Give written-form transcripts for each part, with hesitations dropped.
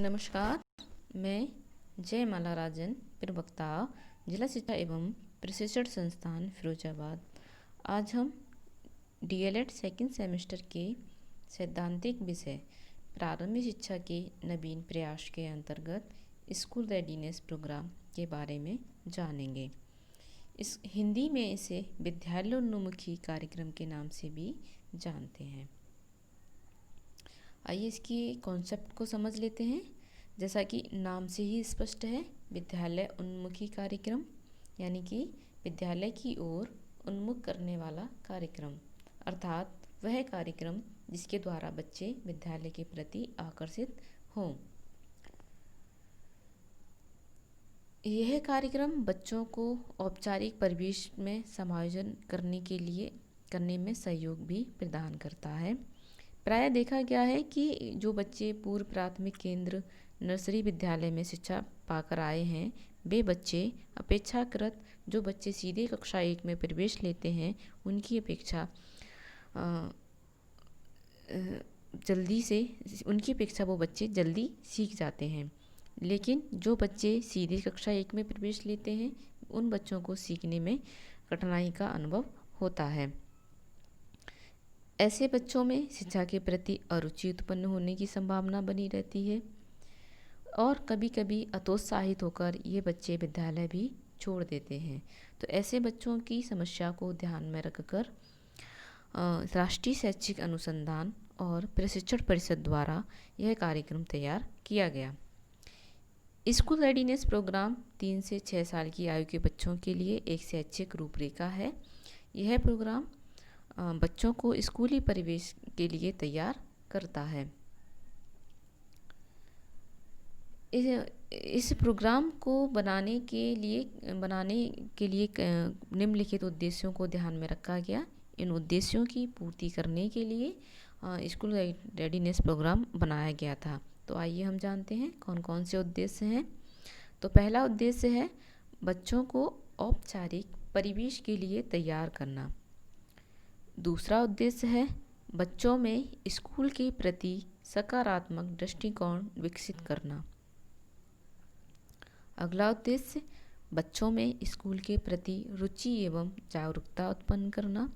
नमस्कार। मैं जयमाला राजन, प्रवक्ता, जिला शिक्षा एवं प्रशिक्षण संस्थान फिरोजाबाद। आज हम डीएलएड सेकंड सेमेस्टर के सैद्धांतिक विषय प्रारंभिक शिक्षा के नवीन प्रयास के अंतर्गत स्कूल रेडीनेस प्रोग्राम के बारे में जानेंगे। इस हिंदी में इसे विद्यालयोन्मुखी कार्यक्रम के नाम से भी जानते हैं। आइए इसकी कॉन्सेप्ट को समझ लेते हैं। जैसा कि नाम से ही स्पष्ट है, विद्यालय उन्मुखी कार्यक्रम यानी कि विद्यालय की ओर उन्मुख करने वाला कार्यक्रम, अर्थात वह कार्यक्रम जिसके द्वारा बच्चे विद्यालय के प्रति आकर्षित हों। यह कार्यक्रम बच्चों को औपचारिक परिवेश में समायोजन करने में सहयोग भी प्रदान करता है। प्रायः देखा गया है कि जो बच्चे पूर्व प्राथमिक केंद्र नर्सरी विद्यालय में शिक्षा पाकर आए हैं, वे बच्चे अपेक्षाकृत जो बच्चे सीधे कक्षा 1 में प्रवेश लेते हैं उनकी अपेक्षा वो बच्चे जल्दी सीख जाते हैं। लेकिन जो बच्चे सीधे कक्षा 1 में प्रवेश लेते हैं उन बच्चों को सीखने में कठिनाई का अनुभव होता है। ऐसे बच्चों में शिक्षा के प्रति अरुचि उत्पन्न होने की संभावना बनी रहती है और कभी कभी हतोत्साहित होकर ये बच्चे विद्यालय भी छोड़ देते हैं। तो ऐसे बच्चों की समस्या को ध्यान में रखकर राष्ट्रीय शैक्षिक अनुसंधान और प्रशिक्षण परिषद द्वारा यह कार्यक्रम तैयार किया गया। स्कूल रेडीनेस प्रोग्राम 3 से 6 साल की आयु के बच्चों के लिए एक शैक्षिक रूपरेखा है। यह प्रोग्राम बच्चों को स्कूली परिवेश के लिए तैयार करता है। इस प्रोग्राम को बनाने के लिए निम्नलिखित उद्देश्यों को ध्यान में रखा गया। इन उद्देश्यों की पूर्ति करने के लिए स्कूल रेडीनेस प्रोग्राम बनाया गया था। तो आइए हम जानते हैं कौन कौन से उद्देश्य हैं। तो पहला उद्देश्य है बच्चों को औपचारिक परिवेश के लिए तैयार करना। दूसरा उद्देश्य है बच्चों में स्कूल के प्रति सकारात्मक दृष्टिकोण विकसित करना। अगला उद्देश्य बच्चों में स्कूल के प्रति रुचि एवं जागरूकता उत्पन्न करना।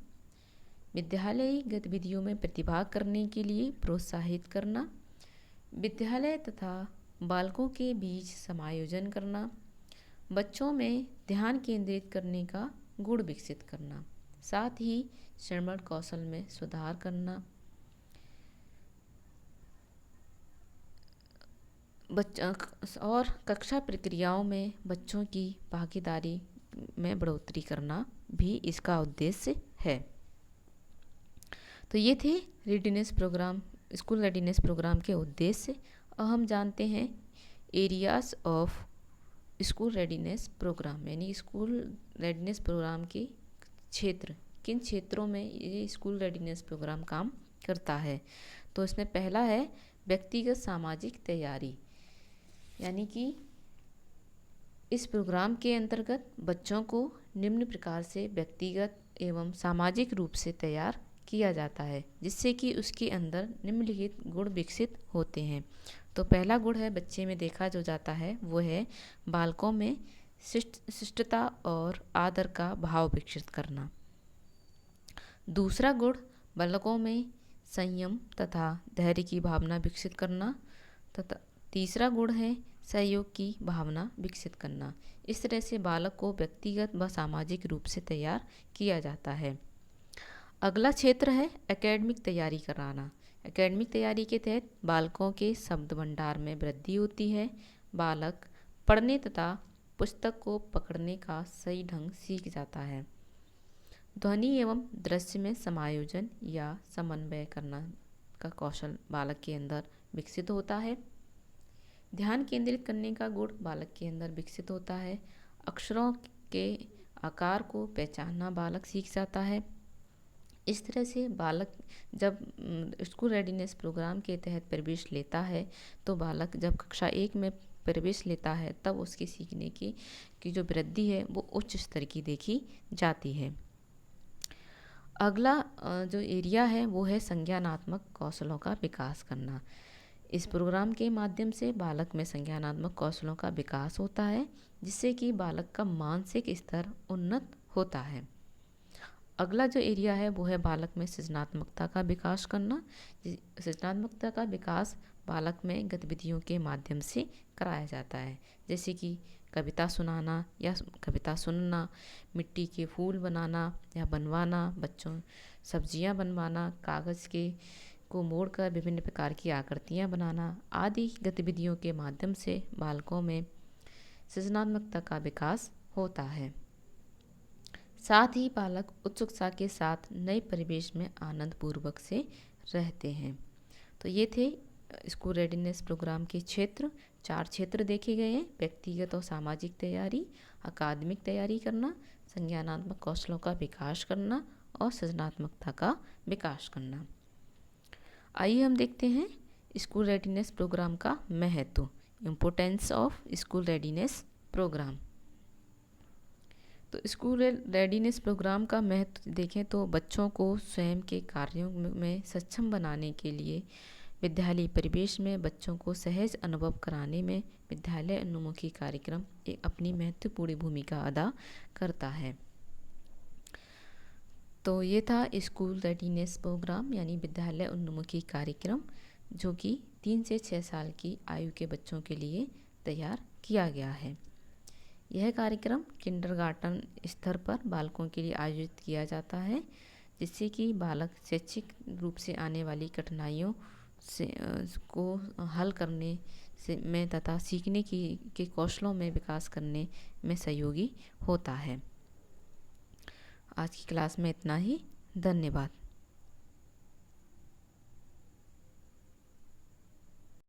विद्यालयी गतिविधियों में प्रतिभाग करने के लिए प्रोत्साहित करना। विद्यालय तथा बालकों के बीच समायोजन करना। बच्चों में ध्यान केंद्रित करने का गुण विकसित करना। साथ ही श्रवण कौशल में सुधार करना। और कक्षा प्रक्रियाओं में बच्चों की भागीदारी में बढ़ोतरी करना भी इसका उद्देश्य है। तो ये थे स्कूल रेडीनेस प्रोग्राम के उद्देश्य। अब हम जानते हैं areas of school readiness programme, यानी स्कूल रेडीनेस प्रोग्राम के क्षेत्र, किन क्षेत्रों में ये स्कूल रेडीनेस प्रोग्राम काम करता है। तो इसमें पहला है व्यक्तिगत सामाजिक तैयारी, यानी कि इस प्रोग्राम के अंतर्गत बच्चों को निम्न प्रकार से व्यक्तिगत एवं सामाजिक रूप से तैयार किया जाता है, जिससे कि उसके अंदर निम्नलिखित गुण विकसित होते हैं। तो पहला गुण है बच्चे में देखा जो जाता है वो है बालकों में शिष्टता और आदर का भाव विकसित करना। दूसरा गुण बालकों में संयम तथा धैर्य की भावना विकसित करना तथा तीसरा गुण है सहयोग की भावना विकसित करना। इस तरह से बालक को व्यक्तिगत व सामाजिक रूप से तैयार किया जाता है। अगला क्षेत्र है एकेडमिक तैयारी कराना। एकेडमिक तैयारी के तहत बालकों के शब्द भंडार में वृद्धि होती है। बालक पढ़ने तथा पुस्तक को पकड़ने का सही ढंग सीख जाता है। ध्वनि एवं दृश्य में समायोजन या समन्वय करना का कौशल बालक के अंदर विकसित होता है। ध्यान केंद्रित करने का गुण बालक के अंदर विकसित होता है। अक्षरों के आकार को पहचानना बालक सीख जाता है। इस तरह से बालक जब स्कूल रेडीनेस प्रोग्राम के तहत प्रवेश लेता है तो बालक जब कक्षा 1 में प्रवेश लेता है तब उसके सीखने की जो वृद्धि है वो उच्च स्तर की देखी जाती है। अगला जो एरिया है वो है संज्ञानात्मक कौशलों का विकास करना। इस प्रोग्राम के माध्यम से बालक में संज्ञानात्मक कौशलों का विकास होता है, जिससे कि बालक का मानसिक स्तर उन्नत होता है। अगला जो एरिया है वो है बालक में सृजनात्मकता का विकास करना। सृजनात्मकता का विकास बालक में गतिविधियों के माध्यम से कराया जाता है, जैसे कि कविता सुनाना या कविता सुनना, मिट्टी के फूल बनाना या बनवाना, बच्चों सब्जियां बनवाना, कागज़ के को मोड़कर विभिन्न प्रकार की आकृतियां बनाना आदि गतिविधियों के माध्यम से बालकों में सृजनात्मकता का विकास होता है। साथ ही बालक उत्सुकता के साथ नए परिवेश में आनंद पूर्वक से रहते हैं। तो ये थे स्कूल रेडीनेस प्रोग्राम के क्षेत्र। 4 क्षेत्र देखे गए हैं: व्यक्तिगत और सामाजिक तैयारी, अकादमिक तैयारी करना, संज्ञानात्मक कौशलों का विकास करना और सृजनात्मकता का विकास करना। आइए हम देखते हैं स्कूल रेडीनेस प्रोग्राम का महत्व, importance of school readiness programme. तो स्कूल रेडीनेस प्रोग्राम का महत्व देखें तो बच्चों को स्वयं के कार्यों में सक्षम बनाने के लिए विद्यालय परिवेश में बच्चों को सहज अनुभव कराने में विद्यालय उन्मुखी कार्यक्रम एक अपनी महत्वपूर्ण भूमिका अदा करता है। तो ये था स्कूल रेडीनेस प्रोग्राम यानी विद्यालय उन्मुखी कार्यक्रम, जो कि 3 से 6 साल की आयु के बच्चों के लिए तैयार किया गया है। यह कार्यक्रम किंडरगार्टन स्तर पर बालकों के लिए आयोजित किया जाता है, जिससे कि बालक शैक्षिक रूप से आने वाली कठिनाइयों से को हल करने से में तथा सीखने के कौशलों में विकास करने में सहयोगी होता है। आज की क्लास में इतना ही। धन्यवाद।